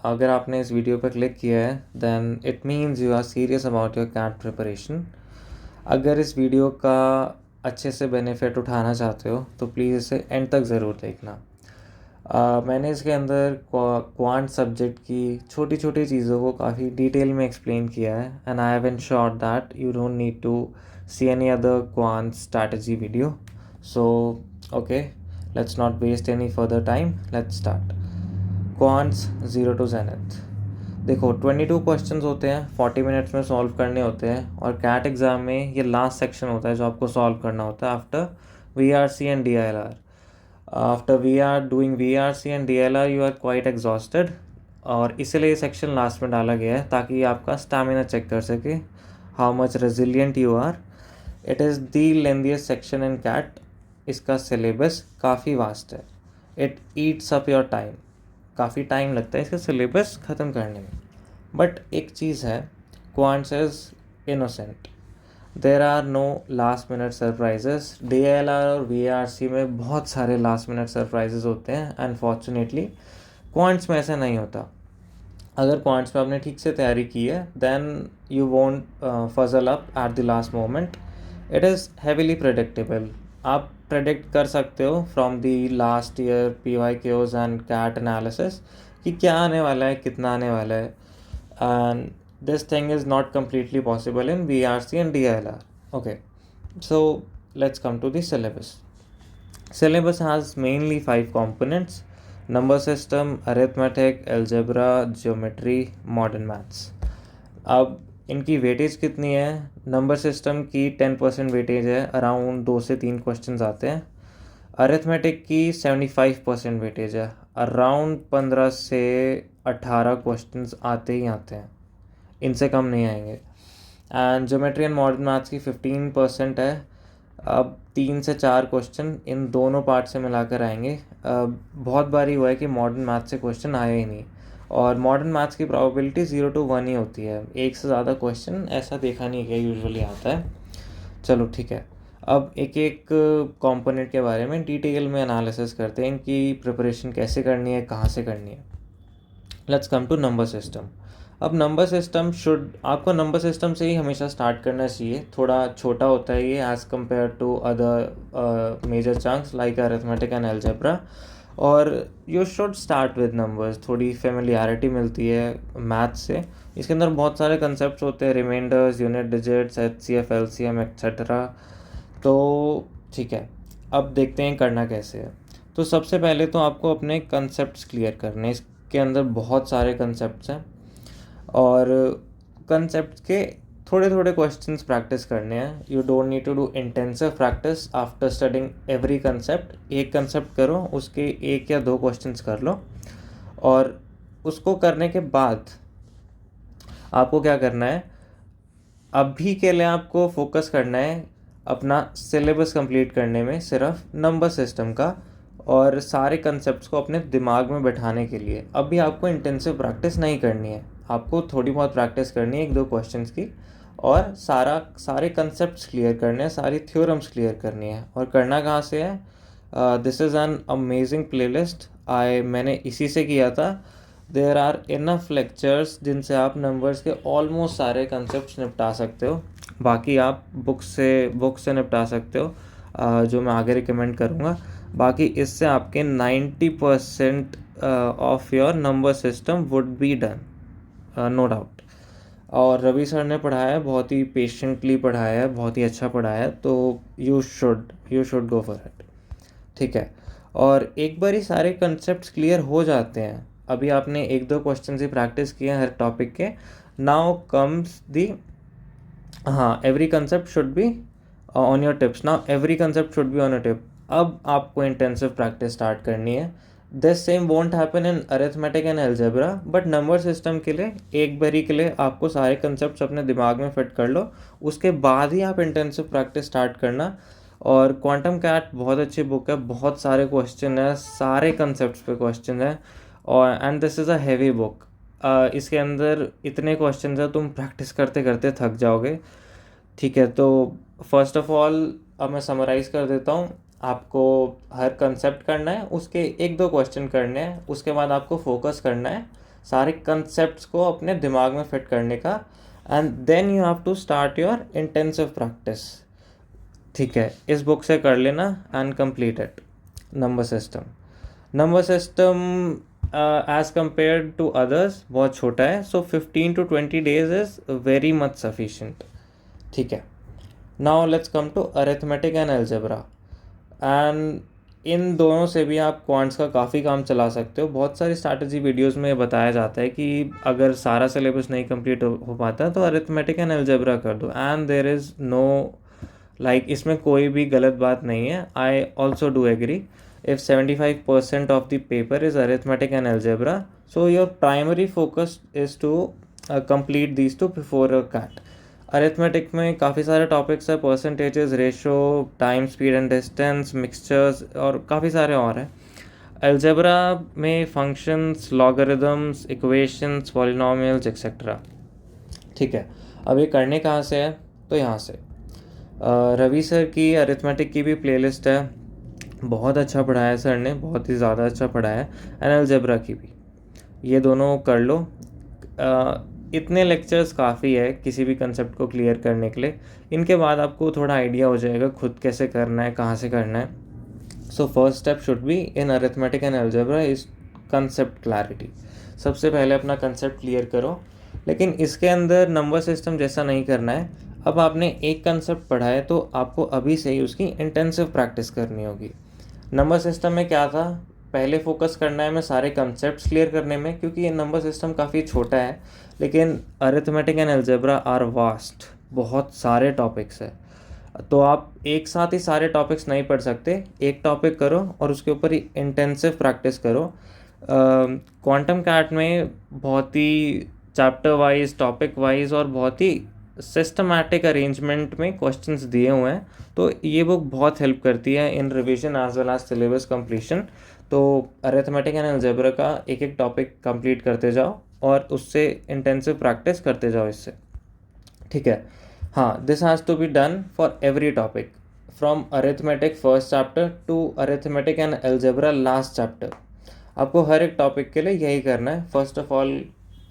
अगर आपने इस वीडियो पर क्लिक किया है then it means you are serious about your CAT preparation. अगर इस वीडियो का अच्छे से बेनिफिट उठाना चाहते हो तो प्लीज़ इसे एंड तक ज़रूर देखना। मैंने इसके अंदर क्वांट सब्जेक्ट की छोटी छोटी चीज़ों को काफ़ी डिटेल में एक्सप्लेन किया है and I have ensured that you don't need to see any other quant strategy video. So okay, let's not waste any further time, let's start. Quants zero to zenith. देखो 22 questions होते हैं, 40 minutes में solve करने होते हैं और cat exam में ये लास्ट सेक्शन होता है जो आपको सॉल्व करना होता है after VRC and DLR। After VRC and DLR you are quite exhausted और इसीलिए ये सेक्शन लास्ट में डाला गया है ताकि आपका स्टैमिना चेक कर सके, how much resilient you are. It is the lengthiest section in CAT. इसका सिलेबस काफ़ी वास्ट है, it eats up your time. काफ़ी टाइम लगता है इसका सिलेबस ख़त्म करने में। बट एक चीज़ है, quants is innocent, there are no last minute surprises. DLR और VRC में बहुत सारे लास्ट मिनट सरप्राइजेस होते हैं, अनफॉर्चुनेटली क्वांट्स में ऐसा नहीं होता। अगर क्वांट्स में आपने ठीक से तैयारी की है then you won't fizzle up at the last moment. It is heavily predictable. आप प्रेडिक्ट कर सकते हो from the last year PYQs and CAT analysis कि क्या आने वाला है, कितना आने वाला है। And this thing is not completely possible in VRC and DLR. Okay, so let's come to the syllabus. Syllabus has mainly 5 components: number system, arithmetic, algebra, geometry, modern maths. अब इनकी वेटेज कितनी है? नंबर सिस्टम की 10% weightage है, around 2 से 3 questions आते हैं। Arithmetic की 75% वेटेज है, अराउंड 15 से 18 क्वेश्चंस आते ही आते हैं, इनसे कम नहीं आएंगे। And geometry and modern maths की 15% है, अब 3 से 4 क्वेश्चन इन दोनों पार्ट से मिलाकर आएंगे। बहुत बारी हुआ है कि मॉडर्न मैथ्स से क्वेश्चन आए ही नहीं, और मॉडर्न मैथ्स की प्रोबेबिलिटी 0 to 1 ही होती है, एक से ज़्यादा क्वेश्चन ऐसा देखा नहीं गया यूजुअली आता है। चलो ठीक है, अब एक एक कंपोनेंट के बारे में डिटेल में एनालिसिस करते हैं कि प्रिपरेशन कैसे करनी है, कहाँ से करनी है। Let's come to number system. अब नंबर सिस्टम आपको नंबर सिस्टम से ही हमेशा स्टार्ट करना चाहिए। थोड़ा छोटा होता है ये as compared to other major chunks like arithmetic and algebra, और you should start with numbers. थोड़ी फेमिलियरिटी मिलती है मैथ से। इसके अंदर बहुत सारे कंसेप्ट होते हैं, remainders, unit digits, HCF, LCM etcetera. तो ठीक है, अब देखते हैं करना कैसे है। तो सबसे पहले तो आपको अपने कंसेप्ट्स क्लियर करने, इसके अंदर बहुत सारे कंसेप्ट्स हैं और कंसेप्ट के थोड़े थोड़े क्वेश्चंस प्रैक्टिस करने हैं। You don't need to do intensive practice after studying every concept. एक कंसेप्ट करो, उसके 1 या 2 क्वेश्चंस कर लो, और उसको करने के बाद आपको क्या करना है, अभी के लिए आपको फोकस करना है अपना सिलेबस कंप्लीट करने में, सिर्फ नंबर सिस्टम का, और सारे कंसेप्ट्स को अपने दिमाग में बैठाने के लिए। अभी आपको इंटेंसिव प्रैक्टिस नहीं करनी है, आपको थोड़ी बहुत प्रैक्टिस करनी है 1-2 क्वेश्चंस की, और सारे कंसेप्ट्स क्लियर करने हैं, सारी थ्योरम्स क्लियर करनी है। और करना कहाँ से है? This is an amazing playlist, मैंने इसी से किया था। देयर आर इनफ लेक्चर्स जिनसे आप नंबर्स के ऑलमोस्ट सारे कंसेप्ट निपटा सकते हो। बाकी आप बुक से निपटा सकते हो, जो मैं आगे रिकमेंड करूँगा। बाकी इससे आपके 90% of your number system would be done, no doubt. और रवि सर ने पढ़ाया है, बहुत ही पेशेंटली पढ़ाया है, बहुत ही अच्छा पढ़ाया है, तो you should go for it. ठीक है, और एक बार ही सारे कंसेप्ट्स क्लियर हो जाते हैं, अभी आपने 1-2 क्वेश्चन ही प्रैक्टिस किए हर टॉपिक के। नाउ कम्स दी, हाँ, every concept should be on your tips. Now every concept should be on your tip. अब आपको इंटेंसिव प्रैक्टिस स्टार्ट करनी है। This same won't happen in arithmetic and algebra, but number system के लिए एक बारी के लिए आपको सारे कंसेप्ट्स अपने दिमाग में फिट कर लो, उसके बाद ही आप इंटेंसिव प्रैक्टिस स्टार्ट करना। और क्वांटम कैट बहुत अच्छी बुक है, बहुत सारे क्वेश्चन है, सारे कंसेप्ट्स पे क्वेश्चन है, और and this is a heavy book. इसके अंदर इतने क्वेश्चन है, तुम प्रैक्टिस करते करते थक जाओगे। ठीक है, तो फर्स्ट ऑफ ऑल अब मैं समराइज़ कर देता हूँ। आपको हर कंसेप्ट करना है, उसके 1-2 क्वेश्चन करने हैं, उसके बाद आपको फोकस करना है सारे कंसेप्ट्स को अपने दिमाग में फिट करने का, and then you have to start your intensive practice. ठीक है, इस बुक से कर लेना and complete it. Number system as compare to others बहुत छोटा है, so 15 to 20 days is very much sufficient. ठीक है, now let's come to arithmetic and algebra. And इन दोनों से भी आप क्वांट्स का काफ़ी काम चला सकते हो। बहुत सारी स्ट्रैटेजी वीडियोस में बताया जाता है कि अगर सारा सिलेबस नहीं कंप्लीट हो पाता तो अरिथमेटिक एंड अलजेब्रा कर दो, and there is no like, इसमें कोई भी गलत बात नहीं है। I also do agree, if 75% of the paper is arithmetic and algebra, so your primary focus is to complete these two before a CAT। Arithmetic में काफ़ी सारे टॉपिक्स है, percentages, ratio, time, speed and distance, mixtures और काफ़ी सारे और हैं। Algebra में functions, logarithms, equations, polynomials etcetera. ठीक है, अब ये करने कहाँ से है? तो यहाँ से रवि सर की अरिथमेटिक की भी प्लेलिस्ट है, बहुत अच्छा पढ़ाया है सर ने, बहुत ही ज़्यादा अच्छा पढ़ाया है। एंड अलजेब्रा की भी, ये दोनों कर लो। इतने लेक्चर्स काफ़ी है किसी भी कंसेप्ट को क्लियर करने के लिए। इनके बाद आपको थोड़ा आइडिया हो जाएगा खुद कैसे करना है, कहाँ से करना है। So first step should be in arithmetic and algebra is concept clarity. सबसे पहले अपना कंसेप्ट क्लियर करो, लेकिन इसके अंदर नंबर सिस्टम जैसा नहीं करना है। अब आपने एक कंसेप्ट पढ़ा है तो आपको अभी से ही उसकी इंटेंसिव प्रैक्टिस करनी होगी। नंबर सिस्टम में क्या था, पहले फोकस करना है हमें सारे कंसेप्ट्स क्लियर करने में, क्योंकि ये नंबर सिस्टम काफ़ी छोटा है। लेकिन arithmetic and algebra are vast, बहुत सारे टॉपिक्स है, तो आप एक साथ ही सारे टॉपिक्स नहीं पढ़ सकते। एक टॉपिक करो और उसके ऊपर ही इंटेंसिव प्रैक्टिस करो। क्वांटम कैट में बहुत ही चैप्टर वाइज, टॉपिक वाइज और बहुत ही सिस्टमैटिक अरेंजमेंट में क्वेश्चंस दिए हुए हैं, तो ये बुक बहुत हेल्प करती है in revision as well as syllabus completion. तो अरिथमेटिक एंड अलजेब्रा का एक एक टॉपिक कंप्लीट करते जाओ और उससे इंटेंसिव प्रैक्टिस करते जाओ इससे। ठीक है, हाँ, this has to be done for every topic, from arithmetic first chapter to arithmetic and algebra last chapter. आपको हर एक टॉपिक के लिए यही करना है। First of all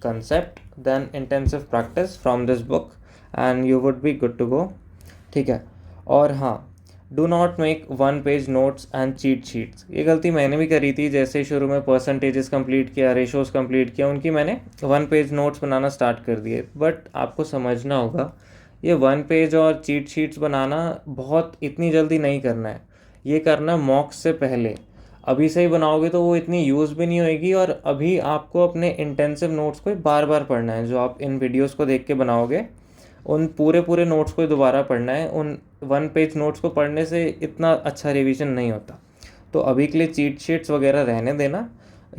concept, then intensive practice from this book and you would be good to go. ठीक है, और हाँ, do not make 1 page notes and cheat sheets. ये गलती मैंने भी करी थी, जैसे शुरू में परसेंटेजेस कंप्लीट किया, रेशोज़ कंप्लीट किया, उनकी मैंने 1 page नोट्स बनाना स्टार्ट कर दिए। बट आपको समझना होगा, ये 1 page और चीट शीट्स बनाना बहुत इतनी जल्दी नहीं करना है, ये करना मॉक्स से पहले। अभी से ही बनाओगे तो वो इतनी यूज़ भी नहीं होएगी, और अभी आपको अपने इंटेंसिव नोट्स को बार बार पढ़ना है। जो आप इन वीडियोस को देख के बनाओगे, उन पूरे नोट्स को दोबारा पढ़ना है। उन 1 page नोट्स को पढ़ने से इतना अच्छा रिवीजन नहीं होता। तो अभी के लिए चीट शीट्स वगैरह रहने देना,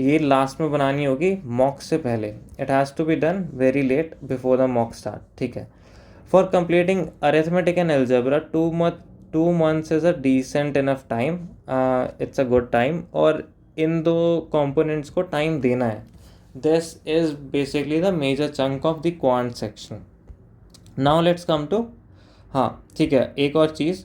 ये लास्ट में बनानी होगी मॉक से पहले। It has to be done very late before the mock start. ठीक है, for completing arithmetic and algebra 2 months is a decent enough time, it's a good time, और इन दो कंपोनेंट्स को टाइम देना है। This is basically the major chunk of the quant section. Now let's come to, हाँ ठीक है, एक और चीज़,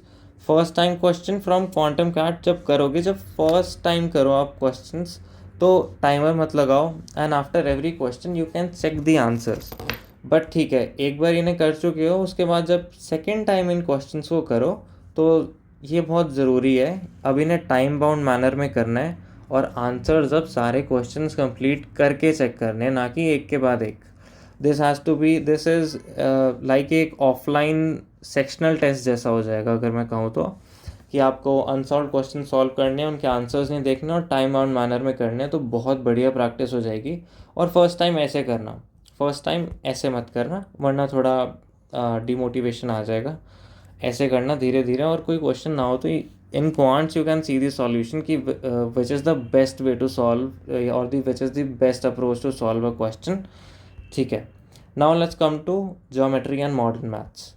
first time question from Quantum CAT जब करोगे, जब फर्स्ट टाइम करो आप क्वेश्चंस, तो टाइमर मत लगाओ, and after every question you can check the answers. But ठीक है, एक बार इन्हें कर चुके हो, उसके बाद जब सेकेंड टाइम इन क्वेश्चंस को करो, तो ये बहुत ज़रूरी है। अब इन्हें टाइम बाउंड मैनर में करना है, और आंसर्स अब सारे क्वेश्चंस कंप्लीट करके चेक करने हैं, ना कि एक के बाद एक। दिस इज़ लाइक एक ऑफलाइन सेक्शनल टेस्ट जैसा हो जाएगा, अगर मैं कहूँ तो, कि आपको अनसॉल्व क्वेश्चन सॉल्व करने हैं, उनके आंसर्स नहीं देखने, और टाइम बाउंड मैनर में करने हैं, तो बहुत बढ़िया प्रैक्टिस हो जाएगी। और फर्स्ट टाइम ऐसे करना, फर्स्ट टाइम ऐसे मत करना, वरना थोड़ा डिमोटिवेशन आ जाएगा। ऐसे करना धीरे धीरे, और कोई क्वेश्चन ना हो तो in quants you can see the solution कि which is the best way to solve, और the which is the best approach to solve a question. ठीक है, now let's come to geometry and modern maths.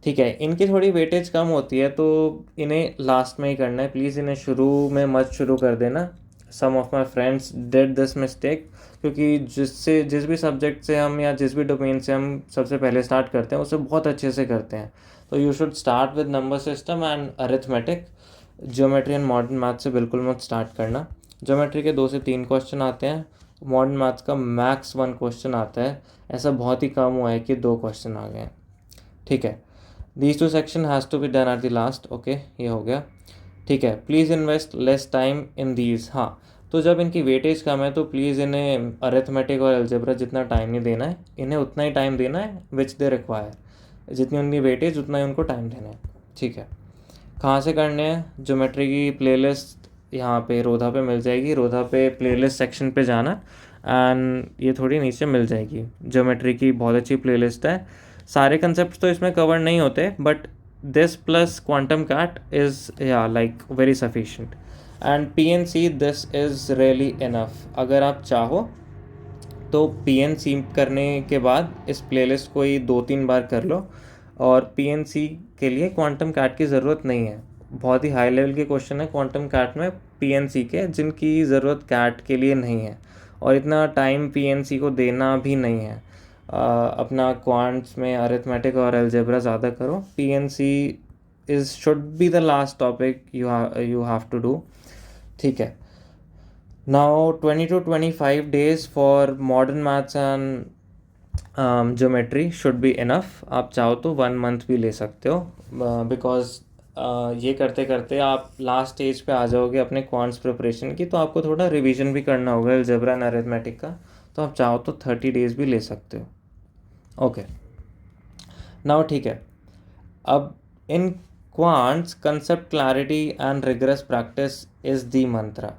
ठीक है, इनकी थोड़ी weightage कम होती है, तो इन्हें लास्ट में ही करना है। प्लीज़ इन्हें शुरू में मत शुरू कर देना। Some of my friends did this mistake, क्योंकि जिस भी सब्जेक्ट से हम, या जिस भी डोमेन से हम सबसे पहले स्टार्ट करते हैं, उसे बहुत अच्छे से करते हैं। तो you should start with number system and arithmetic. Geometry and modern math से बिल्कुल मत स्टार्ट करना। ज्योमेट्री के 2 से 3 क्वेश्चन आते हैं, मॉडर्न मैथ्स का मैक्स 1 क्वेश्चन आता है, ऐसा बहुत ही कम हुआ है कि 2 क्वेश्चन आ गए हैं। ठीक है, these 2 section has to be done at the last. Okay, ये हो गया। ठीक है, please invest less time in these. हाँ, तो जब इनकी वेटेज कम है तो प्लीज़ इन्हें अरिथमेटिक और अलजेब्रा जितना टाइम नहीं देना है, इन्हें उतना ही टाइम देना है विच दे रिक्वायर। जितनी उनकी वेटेज उतना ही उनको टाइम देना है। ठीक है, कहाँ से करने हैं? ज्योमेट्री की प्लेलिस्ट यहाँ पे रोधा पे मिल जाएगी। रोधा पे प्लेलिस्ट सेक्शन पे जाना एंड ये थोड़ी नीचे मिल जाएगी। ज्योमेट्री की बहुत अच्छी प्लेलिस्ट है। सारे कंसेप्ट तो इसमें कवर नहीं होते, but this plus Quantum CAT is या like very sufficient and PNC this is really enough. अगर आप चाहो तो PNC करने के बाद इस प्लेलिस्ट को ही 2-3 बार कर लो, और PNC के लिए क्वांटम कैट की ज़रूरत नहीं है। बहुत ही हाई लेवल के क्वेश्चन है क्वांटम कैट में PNC के, जिनकी ज़रूरत कैट के लिए नहीं है, और इतना टाइम PNC को देना भी नहीं है। अपना क्वांट्स में अरिथमेटिक और अलजेब्रा ज़्यादा करो। PNC is should be the last topic you have to do. ठीक है, now 20 to 25 days for modern maths and geometry should be enough। आप चाहो तो 1 month भी ले सकते हो, बिकॉज ये करते करते आप लास्ट स्टेज पे आ जाओगे अपने क्वांट्स प्रिपरेशन की, तो आपको थोड़ा रिवीजन भी करना होगा अलजेब्रा एंड अरिथमेटिक का, तो आप चाहो तो 30 days भी ले सकते हो। ओके, नाउ ठीक है, अब in quants concept clarity and rigorous practice is the mantra.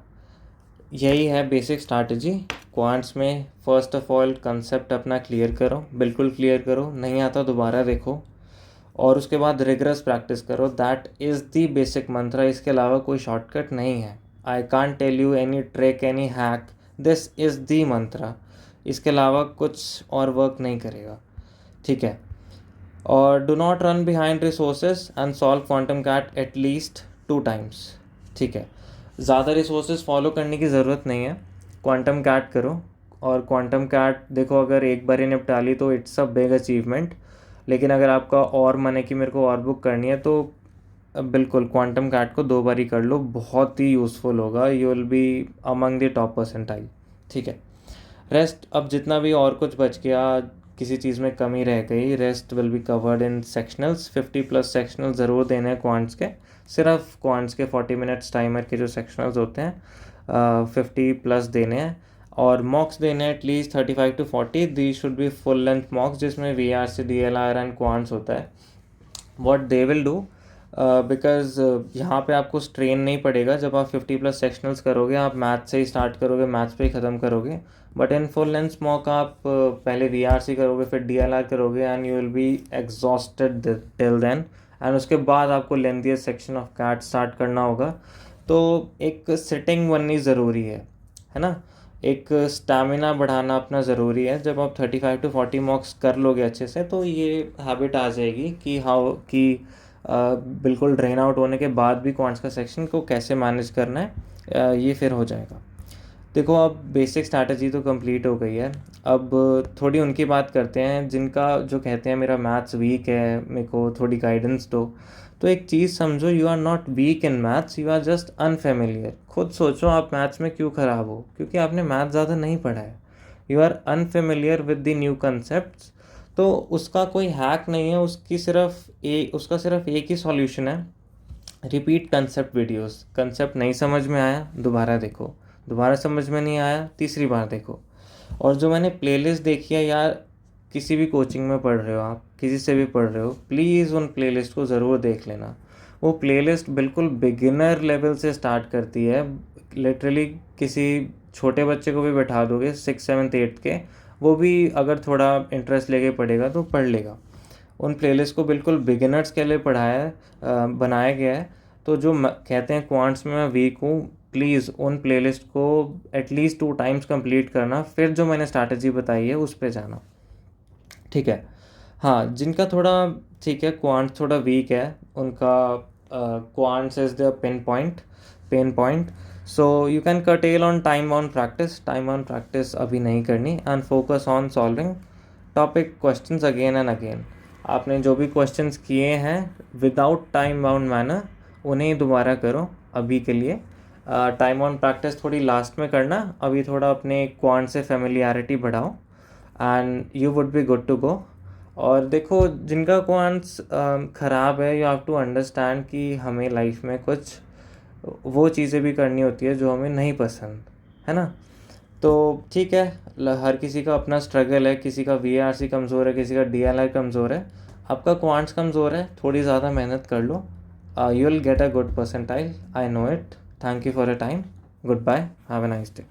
यही है बेसिक स्ट्रैटेजी क्वांट्स में। फर्स्ट ऑफ ऑल कंसेप्ट अपना क्लियर करो, बिल्कुल क्लियर करो, नहीं आता दोबारा देखो, और उसके बाद रिगरस प्रैक्टिस करो। That is the basic mantra. इसके अलावा कोई शॉर्टकट नहीं है। I can't tell you any trick, any hack, this is the mantra. इसके अलावा कुछ और वर्क नहीं करेगा। ठीक है, और do not run behind resources and solve quantum CAT at least 2 times। ठीक है, ज़्यादा रिसोर्सेज फॉलो करने की ज़रूरत नहीं है, क्वांटम कैट करो। और क्वांटम कैट देखो, अगर एक बार ही निपटा ली तो इट्स अ बिग अचीवमेंट, लेकिन अगर आपका और मन है कि मेरे को और बुक करनी है, तो बिल्कुल क्वांटम कैट को 2 बार ही कर लो, बहुत ही यूज़फुल होगा। You will be among the top percentile. ठीक है, रेस्ट अब जितना भी और कुछ बच गया, किसी चीज़ में कमी रह गई, rest will be covered in sectionals. 50+ sectional ज़रूर देने हैं क्वांट्स के, सिर्फ क्वांट्स के 40 मिनट्स टाइमर के जो सेक्शनल्स होते हैं 50+ देने हैं, और मॉक्स देने हैं at least 35 to 40। They should be full length मॉक्स जिसमें VRC, DLR एंड क्वांट्स होता है। What they will do, because यहाँ पे आपको स्ट्रेन नहीं पड़ेगा। जब आप 50+ सेक्शनल्स करोगे, आप मैथ से ही स्टार्ट करोगे, मैथ्स पे ही ख़त्म करोगे, but in full length mock आप पहले VRC करोगे, फिर DLR करोगे, and you will be exhausted till then, and उसके बाद आपको lengthiest section of CAT start करना होगा। तो एक सिटिंग बननी ज़रूरी है ना, एक स्टैमिना बढ़ाना अपना ज़रूरी है। जब आप 35 to 40 मॉक्स कर लोगे अच्छे से, तो ये हैबिट आ जाएगी कि बिल्कुल ड्रेन आउट होने के बाद भी क्वांट्स का सेक्शन को कैसे मैनेज करना है, ये फिर हो जाएगा। देखो, अब बेसिक स्ट्रैटेजी तो कंप्लीट हो गई है। अब थोड़ी उनकी बात करते हैं जिनका जो कहते हैं मेरा मैथ्स वीक है, मेरे को थोड़ी गाइडेंस दो। तो एक चीज़ समझो, you are not weak in maths, you are just unfamiliar. खुद सोचो आप मैथ्स में क्यों ख़राब हो, क्योंकि आपने मैथ ज़्यादा नहीं पढ़ा है। You are unfamiliar with the new concept. तो उसका कोई हैक नहीं है, उसका सिर्फ एक ही सॉल्यूशन है, रिपीट कंसेप्ट वीडियोस। कंसेप्ट नहीं समझ में आया, दोबारा देखो, दोबारा समझ में नहीं आया, तीसरी बार देखो। और जो मैंने प्लेलिस्ट देखी है यार, किसी भी कोचिंग में पढ़ रहे हो आप, किसी से भी पढ़ रहे हो, प्लीज़ उन प्लेलिस्ट को ज़रूर देख लेना। वो प्लेलिस्ट बिल्कुल बिगिनर लेवल से स्टार्ट करती है। लिटरली किसी छोटे बच्चे को भी बैठा दोगे 6, 7, 8 के, वो भी अगर थोड़ा इंटरेस्ट लेके पढ़ेगा तो पढ़ लेगा। उन प्लेलिस्ट को बिल्कुल बिगिनर्स के लिए बनाया गया है। तो जो कहते हैं क्वांट्स में मैं वीक हूँ, प्लीज़ उन प्लेलिस्ट को एटलीस्ट 2 times कंप्लीट करना, फिर जो मैंने स्ट्रैटेजी बताई है उस पर जाना। ठीक है, हाँ, जिनका थोड़ा ठीक है, क्वांट्स थोड़ा वीक है, उनका quants is the pain point. So you can cartel on time on practice अभी नहीं करनी, and focus on solving topic questions again and again. आपने जो भी क्वेश्चंस किए हैं विदाउट टाइम बाउंड मैनर, उन्हें दोबारा करो अभी के लिए, टाइम ऑन प्रैक्टिस थोड़ी लास्ट में करना, अभी थोड़ा अपने क्वांट से फेमिलियरिटी बढ़ाओ and you would be good to go. और देखो, जिनका क्वांट्स ख़राब है, यू हैव टू अंडरस्टैंड कि हमें लाइफ में कुछ वो चीज़ें भी करनी होती है जो हमें नहीं पसंद, है ना। तो ठीक है, हर किसी का अपना स्ट्रगल है, किसी का VARC कमज़ोर है, किसी का DLR कमज़ोर है। आपका क्वांट्स कमज़ोर है, थोड़ी ज़्यादा मेहनत कर लो, you will get a good percentile, I know it. Thank you for your time, goodbye, have a nice day.